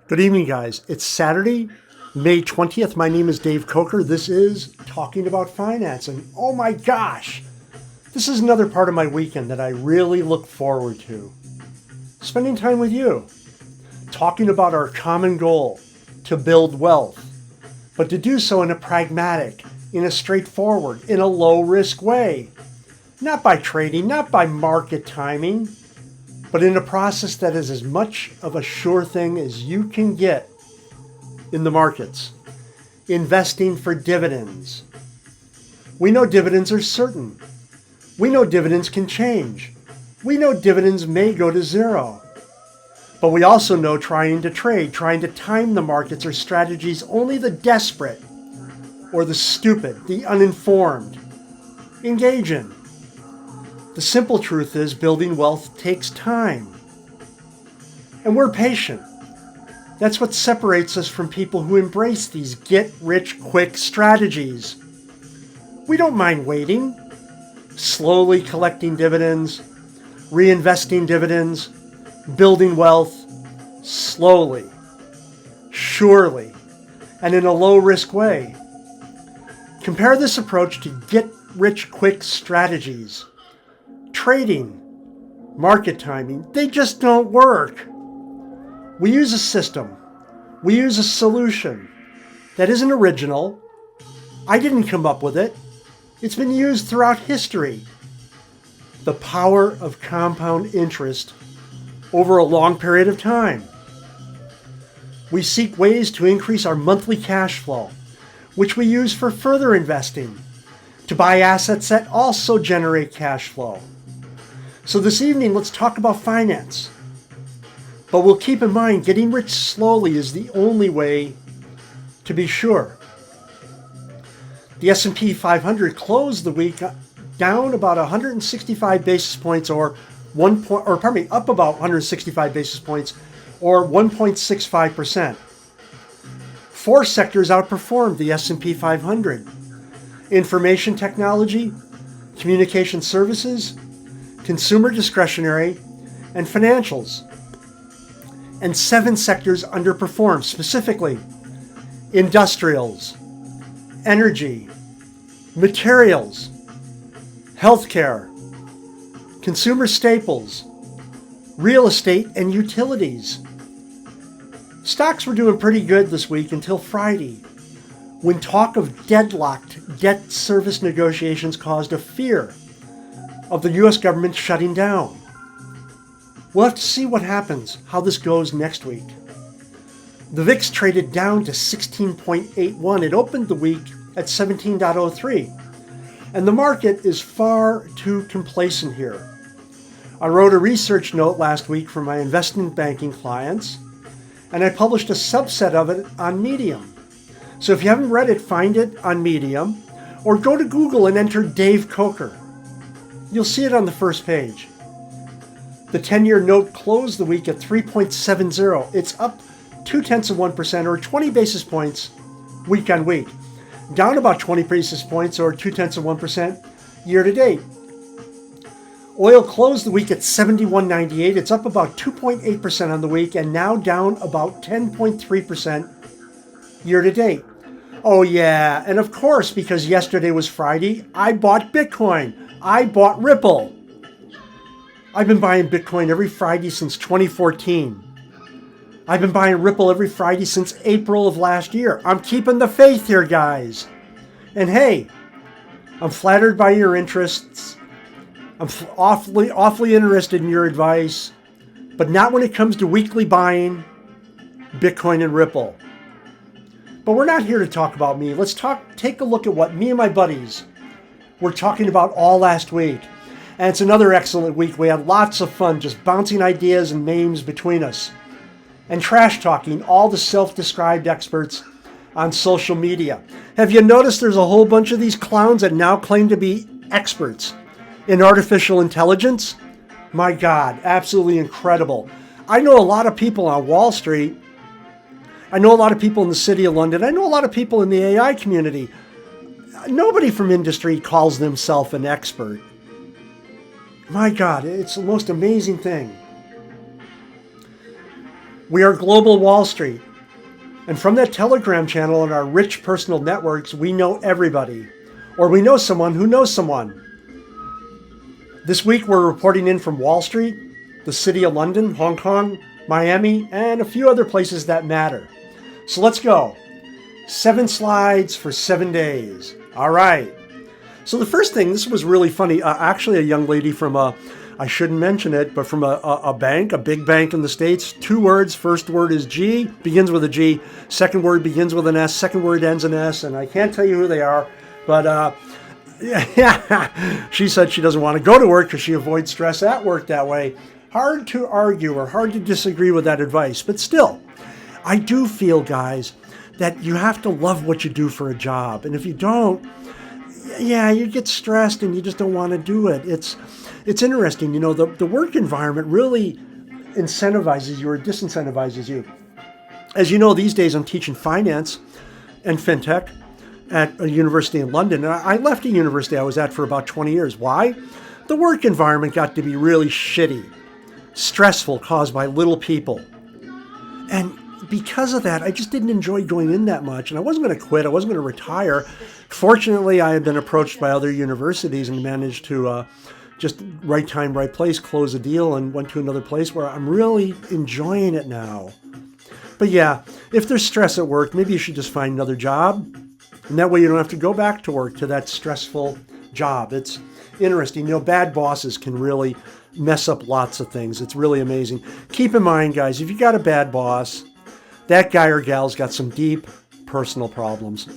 Good evening, guys. It's Saturday, May 20th. My name is Dave Coker. This is Talking About Finance. And oh my gosh, this is another part of my weekend that I really look forward to. Spending time with you, talking about our common goal to build wealth, but to do so in a pragmatic, in a straightforward, in a low-risk way. Not by trading, not by market timing, but in a process that is as much of a sure thing as you can get in the markets. Investing for dividends. We know dividends are certain. We know dividends can change. We know dividends may go to zero. But we also know trying to trade, trying to time the markets are strategies only the desperate or the stupid, the uninformed engage in. The simple truth is building wealth takes time. And we're patient. That's what separates us from people who embrace these get-rich-quick strategies. We don't mind waiting, slowly collecting dividends, reinvesting dividends, building wealth, slowly, surely, and in a low-risk way. Compare this approach to get-rich-quick strategies. Trading, market timing, they just don't work. We use a system. We use a solution that isn't original. I didn't come up with it. It's been used throughout history. The power of compound interest over a long period of time. We seek ways to increase our monthly cash flow, which we use for further investing, to buy assets that also generate cash flow. So this evening, let's talk about finance. But we'll keep in mind getting rich slowly is the only way to be sure. The S&P 500 closed the week down about 165 basis points up about 165 basis points or 1.65%. Four sectors outperformed the S&P 500. Information technology, communication services, consumer discretionary, and financials. And seven sectors underperformed, specifically industrials, energy, materials, healthcare, consumer staples, real estate, and utilities. Stocks were doing pretty good this week until Friday, when talk of deadlocked debt service negotiations caused a fear of the U.S. government shutting down. We'll have to see what happens, how this goes next week. The VIX traded down to 16.81. It opened the week at 17.03. And the market is far too complacent here. I wrote a research note last week for my investment banking clients, and I published a subset of it on Medium. So if you haven't read it, find it on Medium, or go to Google and enter Dave Coker. You'll see it on the first page. The 10-year note closed the week at 3.70. It's up 0.2% or 20 basis points week on week. Down about 20 basis points or 0.2% year to date. Oil closed the week at $71.98. It's up about 2.8% on the week and now down about 10.3% year to date. Oh yeah, and of course, because yesterday was Friday, I bought Bitcoin. I bought Ripple. I've been buying Bitcoin every Friday since 2014. I've been buying Ripple every Friday since April of last year. I'm keeping the faith here, guys. And hey, I'm flattered by your interests. I'm awfully interested in your advice, but not when it comes to weekly buying Bitcoin and Ripple. But we're not here to talk about me. Let's take a look at what me and my buddies were talking about all last week. And it's another excellent week. We had lots of fun just bouncing ideas and names between us and trash talking all the self-described experts on social media. Have you noticed there's a whole bunch of these clowns that now claim to be experts in artificial intelligence? My God, absolutely incredible. I know a lot of people on Wall Street. I know a lot of people in the City of London. I know a lot of people in the AI community. Nobody from industry calls themselves an expert. My God, it's the most amazing thing. We are Global Wall Street. And from that Telegram channel and our rich personal networks, we know everybody. Or we know someone who knows someone. This week we're reporting in from Wall Street, the city of London, Hong Kong, Miami, and a few other places that matter. So let's go. 7 slides for 7 days. All right. So the first thing, this was really funny. Actually, a young lady from I shouldn't mention it, but from a bank, a big bank in the States. 2 words. First word is G, begins with a G. Second word begins with an S. Second word ends in S. And I can't tell you who they are, but yeah, she said she doesn't want to go to work because she avoids stress at work that way. Hard to argue or hard to disagree with that advice, but still, I do feel, guys, that you have to love what you do for a job. And if you don't, yeah, you get stressed and you just don't want to do it. It's interesting, you know, the work environment really incentivizes you or disincentivizes you. As you know, these days I'm teaching finance and fintech at a university in London. And I left a university I was at for about 20 years. Why? The work environment got to be really shitty, stressful, caused by little people. And because of that, I just didn't enjoy going in that much. And I wasn't going to quit. I wasn't going to retire. Fortunately, I had been approached by other universities and managed to just right time, right place, close a deal and went to another place where I'm really enjoying it now. But yeah, if there's stress at work, maybe you should just find another job. And that way you don't have to go back to work to that stressful job. It's interesting. You know, bad bosses can really mess up lots of things. It's really amazing. Keep in mind, guys, if you got a bad boss, that guy or gal's got some deep personal problems.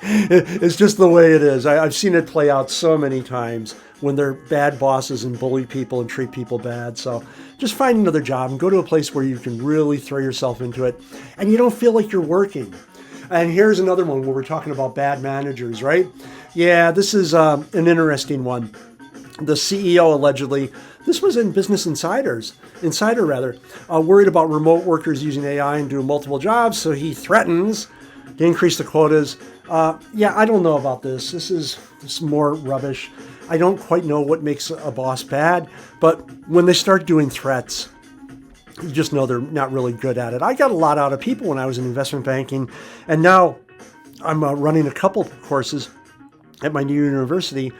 It's just the way it is. I've seen it play out so many times when they're bad bosses and bully people and treat people bad. So just find another job and go to a place where you can really throw yourself into it and you don't feel like you're working. And here's another one where we're talking about bad managers, right? Yeah, this is an interesting one. The CEO allegedly, this was in Business Insider, worried about remote workers using AI and doing multiple jobs. So he threatens to increase the quotas. Yeah, I don't know about this. This is more rubbish. I don't quite know what makes a boss bad, but when they start doing threats, you just know they're not really good at it. I got a lot out of people when I was in investment banking, and now I'm running a couple courses at my new university.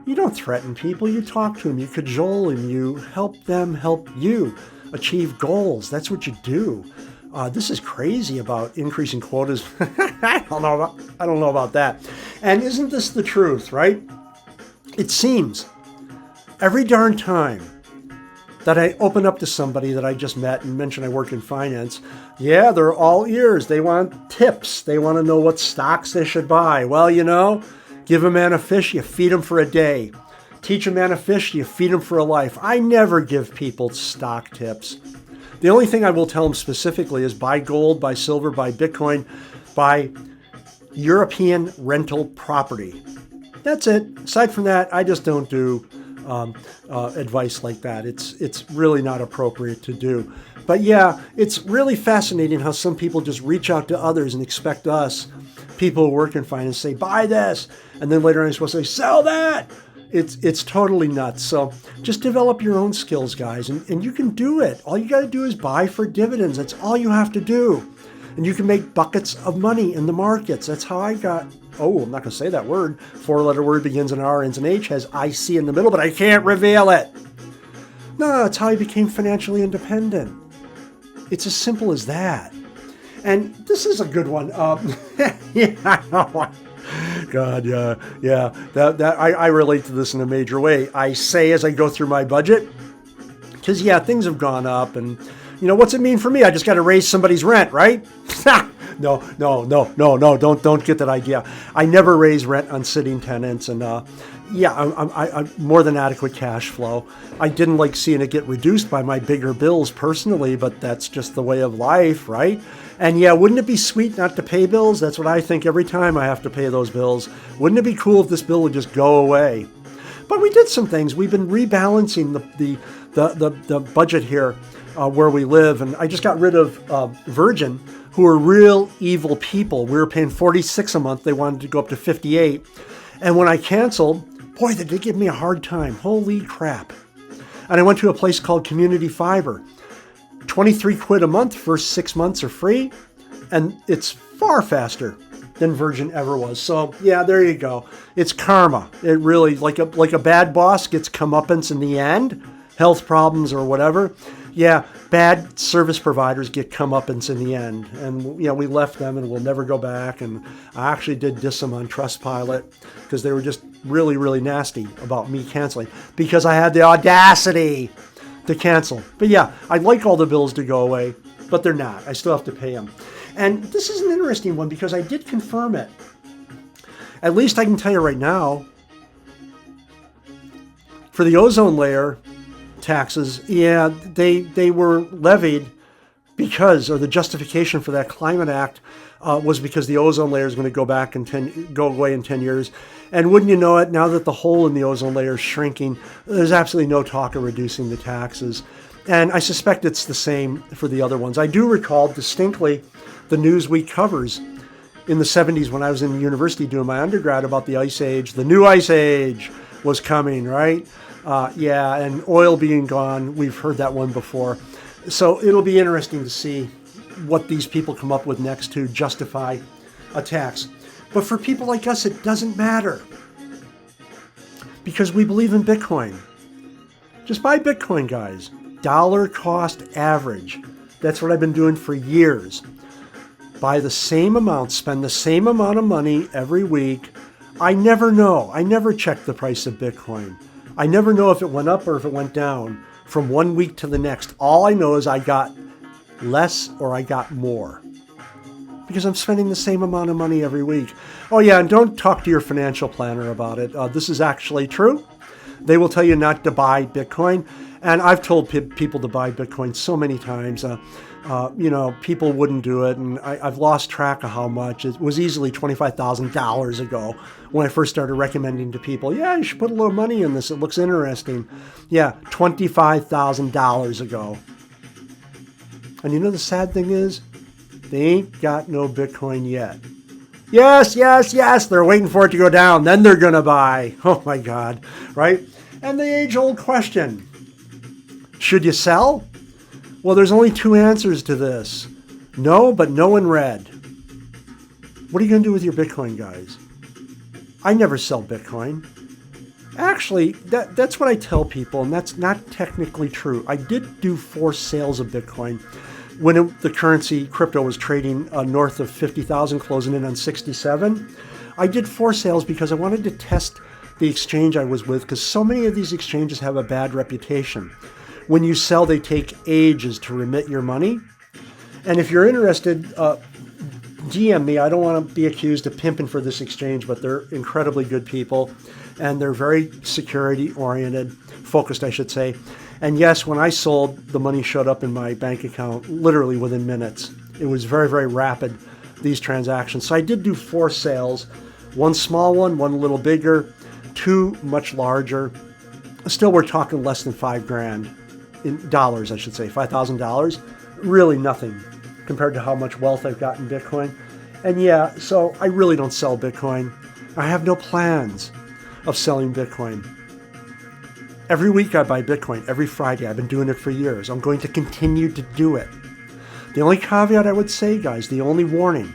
You don't threaten people. You talk to them. You cajole them. You help them help you achieve goals. That's what you do. This is crazy about increasing quotas. I don't know about that. And isn't this the truth, right? It seems every darn time that I open up to somebody that I just met and mention I work in finance, yeah, they're all ears. They want tips. They want to know what stocks they should buy. Well, you know, give a man a fish, you feed him for a day. Teach a man a fish, you feed him for a life. I never give people stock tips. The only thing I will tell them specifically is buy gold, buy silver, buy Bitcoin, buy European rental property. That's it. Aside from that, I just don't do advice like that. It's really not appropriate to do. But yeah, it's really fascinating how some people just reach out to others and expect us, people who work in finance, say, buy this. And then later on, I'm supposed to say, sell that. It's totally nuts. So just develop your own skills, guys, and you can do it. All you got to do is buy for dividends. That's all you have to do. And you can make buckets of money in the markets. That's how I got, I'm not going to say that word. 4-letter word begins in R, ends in H, has IC in the middle, but I can't reveal it. No, that's how I became financially independent. It's as simple as that. And this is a good one. Yeah, I know. God, yeah. I relate to this in a major way. I say as I go through my budget, because yeah, things have gone up, and you know what's it mean for me? I just got to raise somebody's rent, right? No, don't get that idea. I never raise rent on sitting tenants, and I'm more than adequate cash flow. I didn't like seeing it get reduced by my bigger bills personally, but that's just the way of life, right? And yeah, wouldn't it be sweet not to pay bills? That's what I think every time I have to pay those bills. Wouldn't it be cool if this bill would just go away? But we did some things. We've been rebalancing the budget here where we live, and I just got rid of Virgin, who are real evil people. We were paying $46 a month. They wanted to go up to $58. And when I canceled, boy, they did give me a hard time. Holy crap. And I went to a place called Community Fiber. 23 quid a month, first 6 months are free, and it's far faster than Virgin ever was. So yeah, there you go. It's karma. It really, like a bad boss gets comeuppance in the end, health problems or whatever. Yeah, bad service providers get comeuppance in the end. And we left them and we'll never go back. And I actually did diss them on Trustpilot because they were just really, really nasty about me canceling because I had the audacity to cancel. But yeah, I'd like all the bills to go away, but they're not. I still have to pay them. And this is an interesting one because I did confirm it. At least I can tell you right now, for the ozone layer taxes, yeah, they were levied because, or the justification for that Climate Act was because the ozone layer is going to go away in 10 years. And wouldn't you know it, now that the hole in the ozone layer is shrinking, there's absolutely no talk of reducing the taxes. And I suspect it's the same for the other ones. I do recall distinctly the Newsweek covers in the 70s when I was in university doing my undergrad about the ice age. The new ice age was coming, right? Yeah, and oil being gone. We've heard that one before. So it'll be interesting to see what these people come up with next to justify a tax. But for people like us, it doesn't matter because we believe in Bitcoin. Just buy Bitcoin, guys. Dollar cost average. That's what I've been doing for years. Buy the same amount, spend the same amount of money every week. I never know. I never check the price of Bitcoin. I never know if it went up or if it went down from one week to the next. All I know is I got less or I got more because I'm spending the same amount of money every week. Oh yeah, and don't talk to your financial planner about it. This is actually true. They will tell you not to buy Bitcoin. And I've told people to buy Bitcoin so many times. People wouldn't do it. And I've lost track of how much. It was easily $25,000 ago when I first started recommending to people, yeah, you should put a little money in this. It looks interesting. Yeah, $25,000 ago. And you know the sad thing is, they ain't got no Bitcoin yet. Yes, yes, yes, they're waiting for it to go down. Then they're going to buy. Oh my God, right? And the age-old question, should you sell? Well, there's only two answers to this. No, but no in red. What are you going to do with your Bitcoin, guys? I never sell Bitcoin. Actually, that's what I tell people, and that's not technically true. I did do 4 sales of Bitcoin when the currency, crypto, was trading north of 50,000, closing in on 67. I did 4 sales because I wanted to test the exchange I was with because so many of these exchanges have a bad reputation. When you sell, they take ages to remit your money. And if you're interested, DM me. I don't want to be accused of pimping for this exchange, but they're incredibly good people. And they're very security-oriented, focused, I should say. And yes, when I sold, the money showed up in my bank account literally within minutes. It was very, very rapid, these transactions. So I did do 4 sales. 1 small one a little bigger, 2 much larger. Still, we're talking less than $5,000. In dollars, I should say, $5,000, really nothing compared to how much wealth I've got in Bitcoin. And yeah, so I really don't sell Bitcoin. I have no plans of selling Bitcoin. Every week I buy Bitcoin, every Friday. I've been doing it for years. I'm going to continue to do it. The only caveat I would say, guys, the only warning,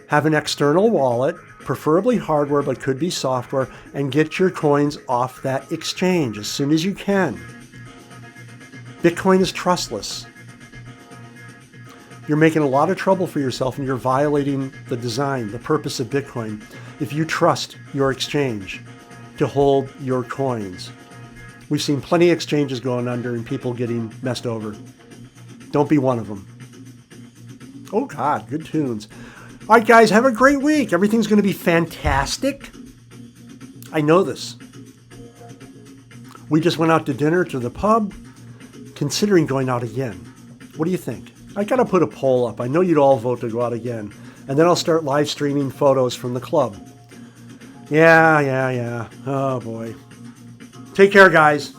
have an external wallet, preferably hardware, but could be software, and get your coins off that exchange as soon as you can. Bitcoin is trustless. You're making a lot of trouble for yourself and you're violating the design, the purpose of Bitcoin, if you trust your exchange to hold your coins. We've seen plenty of exchanges going under and people getting messed over. Don't be one of them. Oh God, good tunes. All right, guys, have a great week. Everything's going to be fantastic. I know this. We just went out to dinner to the pub. Considering going out again. What do you think? I gotta put a poll up. I know you'd all vote to go out again. And then I'll start live streaming photos from the club. Yeah. Oh boy. Take care, guys.